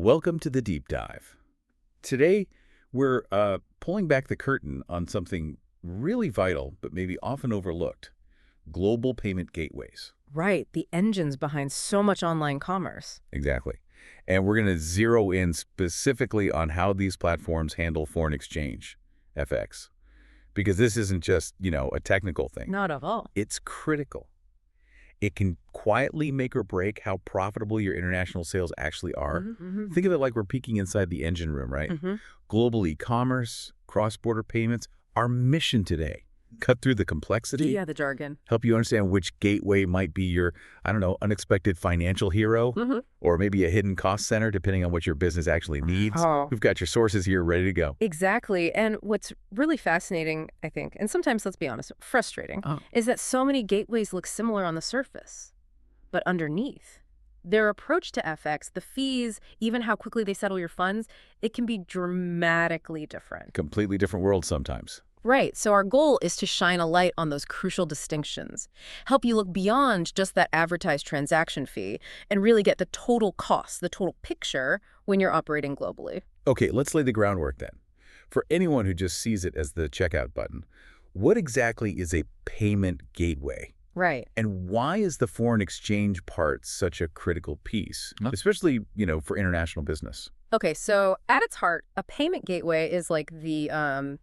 Welcome to the deep dive. Today, we're pulling back the curtain on something really vital, but maybe often overlooked: global payment gateways. Right, the engines behind so much online commerce. Exactly. And we're going to zero in specifically on how these platforms handle foreign exchange, FX. Because this isn't just, a technical thing. Not at all. It's critical. It can quietly make or break how profitable your international sales actually are. Think of it like we're peeking inside the engine room, right? Global e-commerce, cross-border payments, our mission today. Cut through the complexity. Yeah, the jargon. Help you understand which gateway might be your, unexpected financial hero, or maybe a hidden cost center, depending on what your business actually needs. Oh. We've got your sources here ready to go. Exactly. And what's really fascinating, I think, and sometimes, let's be honest, frustrating, is that so many gateways look similar on the surface. But underneath, their approach to FX, the fees, even how quickly they settle your funds, it can be dramatically different. Completely different world sometimes. Right. So our goal is to shine a light on those crucial distinctions, help you look beyond just that advertised transaction fee, and really get the total cost, the total picture when you're operating globally. Okay, let's lay the groundwork then. For anyone who just sees it as the checkout button, what exactly is a payment gateway? Right. And why is the foreign exchange part such a critical piece, especially, for international business? Okay, so at its heart, a payment gateway is like the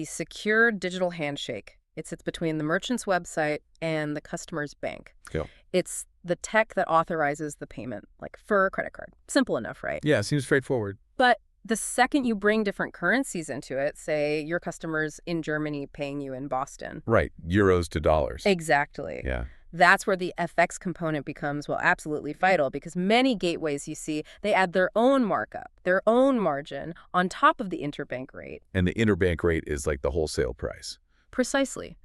secure digital handshake. It sits between the merchant's website and the customer's bank. Cool. It's the tech that authorizes the payment, like for a credit card. Simple enough, right? Yeah, seems straightforward. But the second you bring different currencies into it, say your customers in Germany paying you in Boston. Right, euros to dollars. Exactly. Yeah. That's where the FX component becomes, well, absolutely vital, because many gateways you see, they add their own markup, their own margin on top of the interbank rate. And the interbank rate is like the wholesale price. Precisely.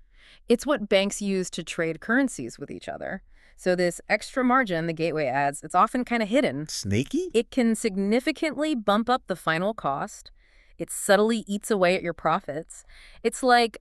It's what banks use to trade currencies with each other. So this extra margin the gateway adds, it's often kind of hidden. Snaky? It can significantly bump up the final cost. It subtly eats away at your profits. It's like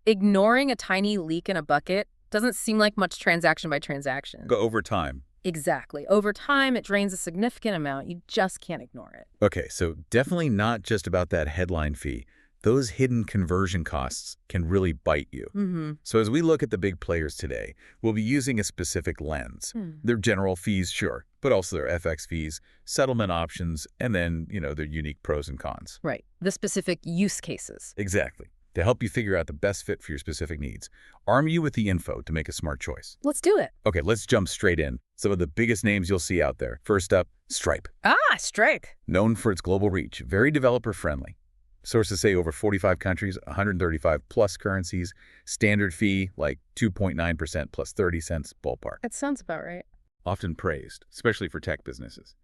ignoring a tiny leak in a bucket doesn't seem like much transaction by transaction. But over time. Exactly. Over time, it drains a significant amount. You just can't ignore it. Okay, so definitely not just about that headline fee. Those hidden conversion costs can really bite you. So as we look at the big players today, we'll be using a specific lens. Their general fees, sure, but also their FX fees, settlement options, and then, their unique pros and cons. Right. The specific use cases. Exactly. To help you figure out the best fit for your specific needs. Arm you with the info to make a smart choice. Let's do it. Okay, let's jump straight in. Some of the biggest names you'll see out there. First up, Stripe. Stripe. Known for its global reach, very developer-friendly. Sources say over 45 countries, 135 plus currencies, standard fee like 2.9% plus 30 cents ballpark. That sounds about right. Often praised, especially for tech businesses.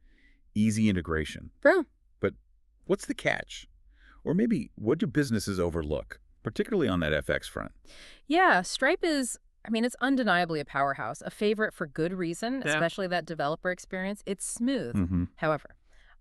Easy integration. Bro. But what's the catch? Or maybe what do businesses overlook, particularly on that FX front? Yeah, Stripe is, it's undeniably a powerhouse, a favorite for good reason, especially that developer experience. It's smooth. However,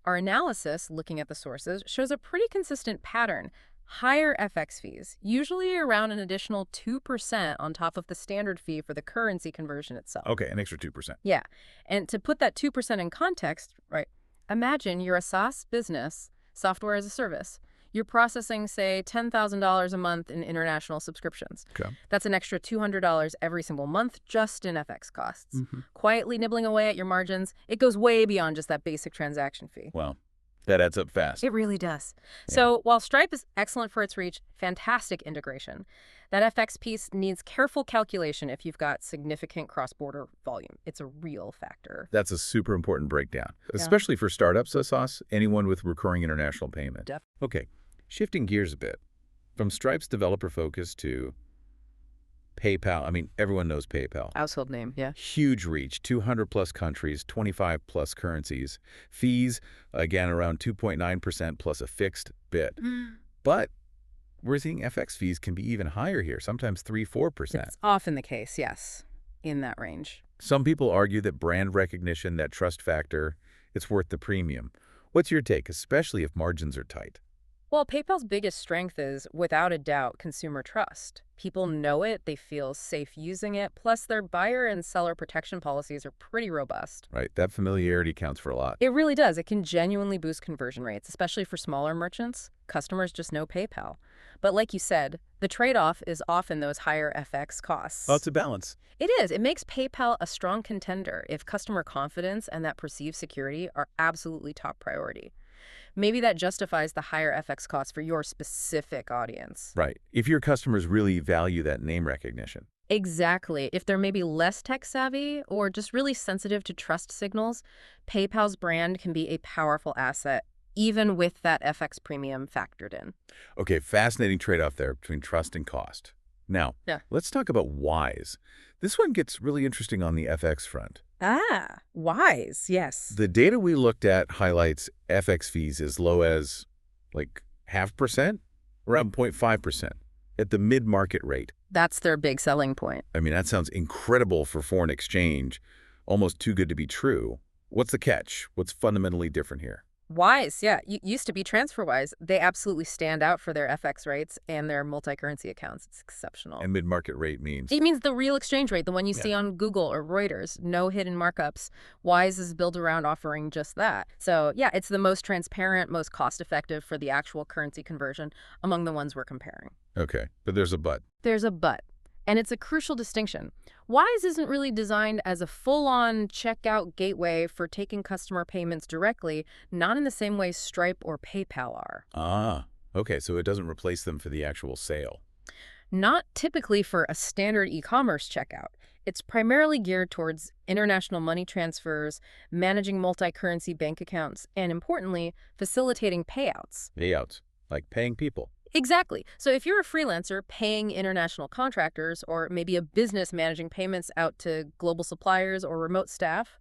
our analysis, looking at the sources, shows a pretty consistent pattern. Higher FX fees, usually around an additional 2% on top of the standard fee for the currency conversion itself. Okay, an extra 2%. Yeah. And to put that 2% in context, right, imagine you're a SaaS business, software as a service. You're processing, say, $10,000 a month in international subscriptions. Okay. That's an extra $200 every single month just in FX costs. Quietly nibbling away at your margins, it goes way beyond just that basic transaction fee. Well, that adds up fast. It really does. Yeah. So while Stripe is excellent for its reach, fantastic integration, that FX piece needs careful calculation if you've got significant cross-border volume. It's a real factor. That's a super important breakdown, especially for startups, Sauce, anyone with recurring international payment. Okay, shifting gears a bit. From Stripe's developer focus to PayPal. Everyone knows PayPal. Household name, yeah. Huge reach, 200 plus countries, 25 plus currencies. Fees, again, around 2.9% plus a fixed bit. But we're seeing FX fees can be even higher here, sometimes 3-4%. It's often the case, yes, in that range. Some people argue that brand recognition, that trust factor, it's worth the premium. What's your take, especially if margins are tight? Well, PayPal's biggest strength is, without a doubt, consumer trust. People know it, they feel safe using it, plus their buyer and seller protection policies are pretty robust. Right, that familiarity counts for a lot. It really does. It can genuinely boost conversion rates, especially for smaller merchants. Customers just know PayPal. But like you said, the trade-off is often those higher FX costs. Well, it's a balance. It is. It makes PayPal a strong contender if customer confidence and that perceived security are absolutely top priority. Maybe that justifies the higher FX costs for your specific audience. Right, if your customers really value that name recognition. Exactly. If they're maybe less tech-savvy or just really sensitive to trust signals, PayPal's brand can be a powerful asset, even with that FX premium factored in. Okay, fascinating trade-off there between trust and cost. Now, let's talk about Wise. This one gets really interesting on the FX front. Ah, Wise, yes. The data we looked at highlights FX fees as low as, like, 0.5%, around 0.5%, at the mid-market rate. That's their big selling point. I mean, that sounds incredible for foreign exchange, almost too good to be true. What's the catch? What's fundamentally different here? Wise, yeah. Used to be TransferWise. They absolutely stand out for their FX rates and their multi-currency accounts. It's exceptional. And mid-market rate means? It means the real exchange rate, the one you see on Google or Reuters. No hidden markups. Wise is built around offering just that. So, yeah, it's the most transparent, most cost-effective for the actual currency conversion among the ones we're comparing. Okay, but there's a but. There's a but. And it's a crucial distinction. Wise isn't really designed as a full-on checkout gateway for taking customer payments directly, not in the same way Stripe or PayPal are. Ah, okay, so it doesn't replace them for the actual sale. Not typically for a standard e-commerce checkout. It's primarily geared towards international money transfers, managing multi-currency bank accounts, and importantly, facilitating payouts. Payouts, like paying people. Exactly. So if you're a freelancer paying international contractors or maybe a business managing payments out to global suppliers or remote staff,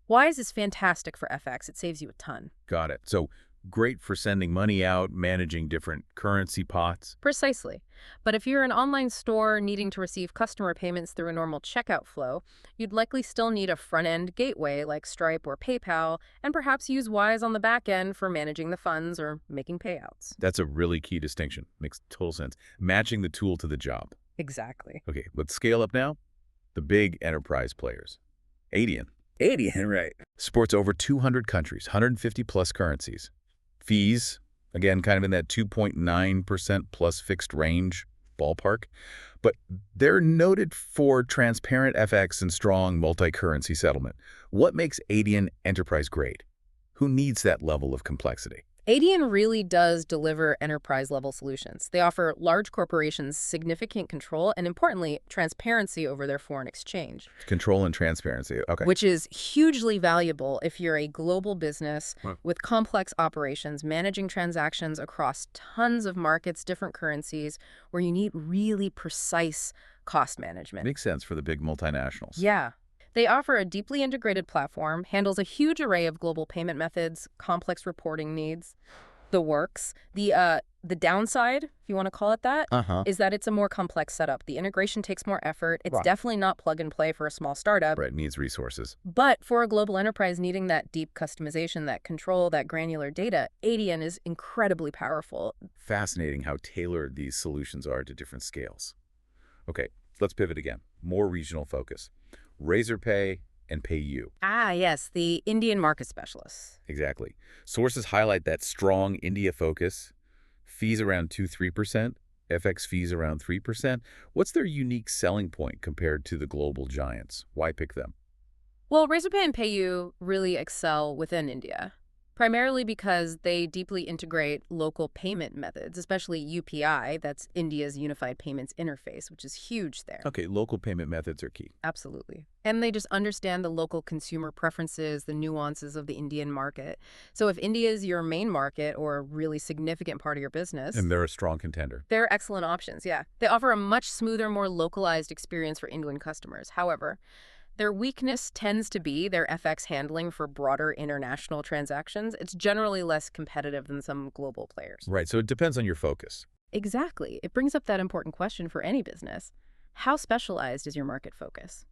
Wise is fantastic for FX. It saves you a ton. Got it. So great for sending money out, managing different currency pots. Precisely. But if you're an online store needing to receive customer payments through a normal checkout flow, you'd likely still need a front-end gateway like Stripe or PayPal, and perhaps use Wise on the back end for managing the funds or making payouts. That's a really key distinction. Makes total sense. Matching the tool to the job. Exactly. Okay, let's scale up now. The big enterprise players. Adyen. Adyen, right. Sports over 200 countries, 150 plus currencies. Fees, again, kind of in that 2.9% plus fixed range ballpark. But they're noted for transparent FX and strong multi-currency settlement. What makes Adyen Enterprise great? Who needs that level of complexity? Adyen really does deliver enterprise-level solutions. They offer large corporations significant control and, importantly, transparency over their foreign exchange. Control and transparency, okay. Which is hugely valuable if you're a global business with complex operations, managing transactions across tons of markets, different currencies, where you need really precise cost management. Makes sense for the big multinationals. Yeah. They offer a deeply integrated platform, handles a huge array of global payment methods, complex reporting needs, the works. The downside, if you want to call it that, is that it's a more complex setup. The integration takes more effort. It's definitely not plug and play for a small startup. Right, needs resources. But for a global enterprise needing that deep customization, that control, that granular data, Adyen is incredibly powerful. Fascinating how tailored these solutions are to different scales. Okay, let's pivot again. More regional focus. Razorpay and PayU. Ah, yes, the Indian market specialists. Exactly. Sources highlight that strong India focus. Fees around 2–3%, FX fees around 3%. What's their unique selling point compared to the global giants? Why pick them? Well, Razorpay and PayU really excel within India, primarily because they deeply integrate local payment methods, especially UPI, that's India's Unified Payments Interface, which is huge there. Okay, local payment methods are key. Absolutely. And they just understand the local consumer preferences, the nuances of the Indian market. So if India is your main market or a really significant part of your business... And they're a strong contender. They're excellent options, yeah. They offer a much smoother, more localized experience for Indian customers. However, their weakness tends to be their FX handling for broader international transactions. It's generally less competitive than some global players. Right, so it depends on your focus. Exactly. It brings up that important question for any business. How specialized is your market focus?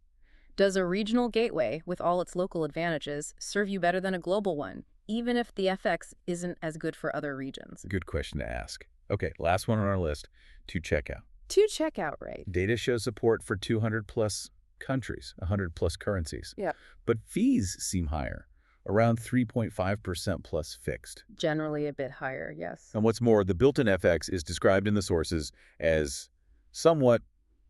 Does a regional gateway, with all its local advantages, serve you better than a global one, even if the FX isn't as good for other regions. Good question to ask. Okay, last one on our list, to checkout. To checkout rate. Data shows support for 200-plus countries, 100-plus currencies. Yeah. But fees seem higher, around 3.5% plus fixed. Generally a bit higher, yes. And what's more, the built-in FX is described in the sources as somewhat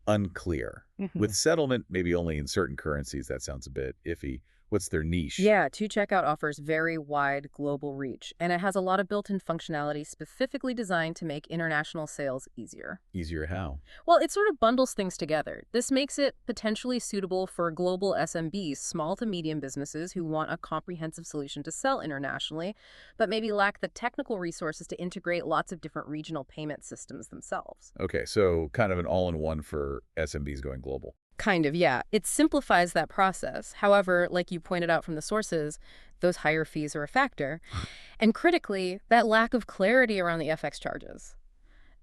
unclear. With settlement maybe only in certain currencies, that sounds a bit iffy. What's their niche? Yeah, To-Checkout offers very wide global reach, and it has a lot of built-in functionality specifically designed to make international sales easier. Easier how? Well, it sort of bundles things together. This makes it potentially suitable for global SMBs, small to medium businesses who want a comprehensive solution to sell internationally, but maybe lack the technical resources to integrate lots of different regional payment systems themselves. Okay, so kind of an all-in-one for SMBs going global. Kind of, yeah. It simplifies that process. However, like you pointed out from the sources, those higher fees are a factor. And critically, that lack of clarity around the FX charges.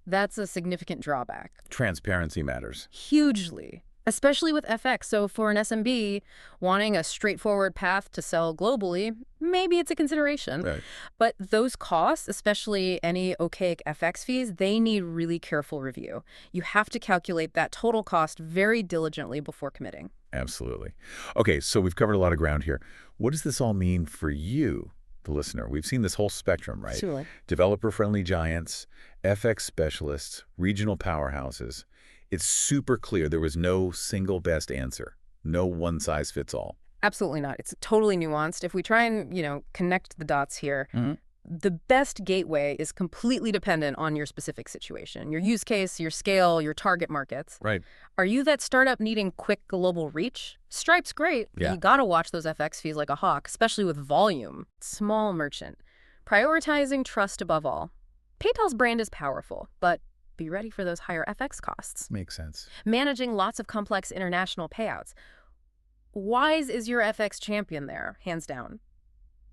That's a significant drawback. Transparency matters. Hugely. Especially with FX. So for an SMB wanting a straightforward path to sell globally, maybe it's a consideration. Right. But those costs, especially any archaic FX fees, they need really careful review. You have to calculate that total cost very diligently before committing. Absolutely. Okay, so we've covered a lot of ground here. What does this all mean for you, the listener? We've seen this whole spectrum, right? Surely. Developer-friendly giants, FX specialists, regional powerhouses. It's super clear there was no single best answer, no one-size-fits-all. Absolutely not. It's totally nuanced. If we try and, connect the dots here, the best gateway is completely dependent on your specific situation, your use case, your scale, your target markets. Right. Are you that startup needing quick global reach? Stripe's great. Yeah. You got to watch those FX fees like a hawk, especially with volume. Small merchant. Prioritizing trust above all. PayPal's brand is powerful, but be ready for those higher FX costs. Makes sense. Managing lots of complex international payouts. Wise is your FX champion there, hands down.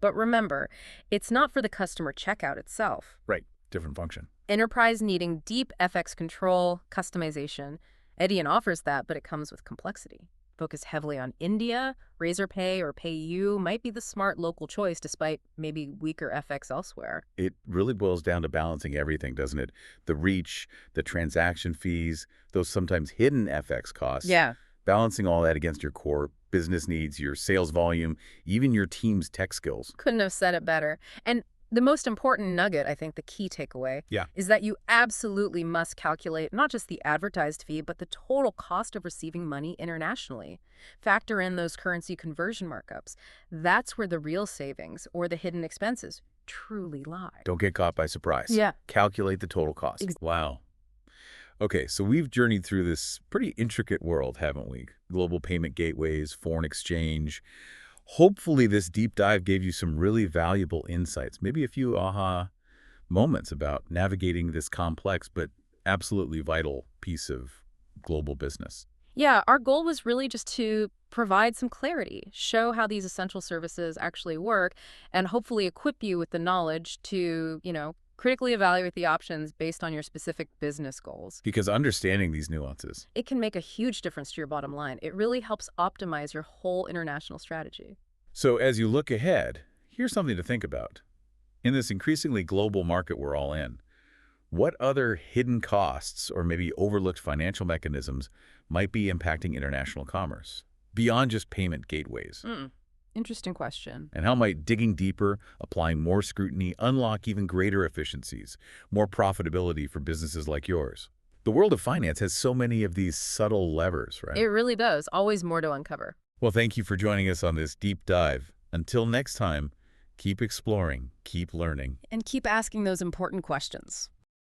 But remember, it's not for the customer checkout itself. Right. Different function. Enterprise needing deep FX control, customization. Edian offers that, but it comes with complexity. Focus heavily on India, Razorpay or PayU might be the smart local choice despite maybe weaker FX elsewhere. It really boils down to balancing everything, doesn't it? The reach, the transaction fees, those sometimes hidden FX costs. Yeah. Balancing all that against your core business needs, your sales volume, even your team's tech skills. Couldn't have said it better. And the most important nugget, I think the key takeaway, is that you absolutely must calculate not just the advertised fee, but the total cost of receiving money internationally. Factor in those currency conversion markups. That's where the real savings or the hidden expenses truly lie. Don't get caught by surprise. Yeah. Calculate the total cost. Wow. Okay, so we've journeyed through this pretty intricate world, haven't we? Global payment gateways, foreign exchange. Hopefully this deep dive gave you some really valuable insights, maybe a few aha moments about navigating this complex but absolutely vital piece of global business. Yeah, our goal was really just to provide some clarity, show how these essential services actually work, and hopefully equip you with the knowledge to, critically evaluate the options based on your specific business goals. Because understanding these nuances, it can make a huge difference to your bottom line. It really helps optimize your whole international strategy. So as you look ahead, here's something to think about. In this increasingly global market we're all in, what other hidden costs or maybe overlooked financial mechanisms might be impacting international commerce, beyond just payment gateways? Interesting question. And how might digging deeper, applying more scrutiny, unlock even greater efficiencies, more profitability for businesses like yours? The world of finance has so many of these subtle levers, right? It really does. Always more to uncover. Well, thank you for joining us on this deep dive. Until next time, keep exploring, keep learning. And keep asking those important questions.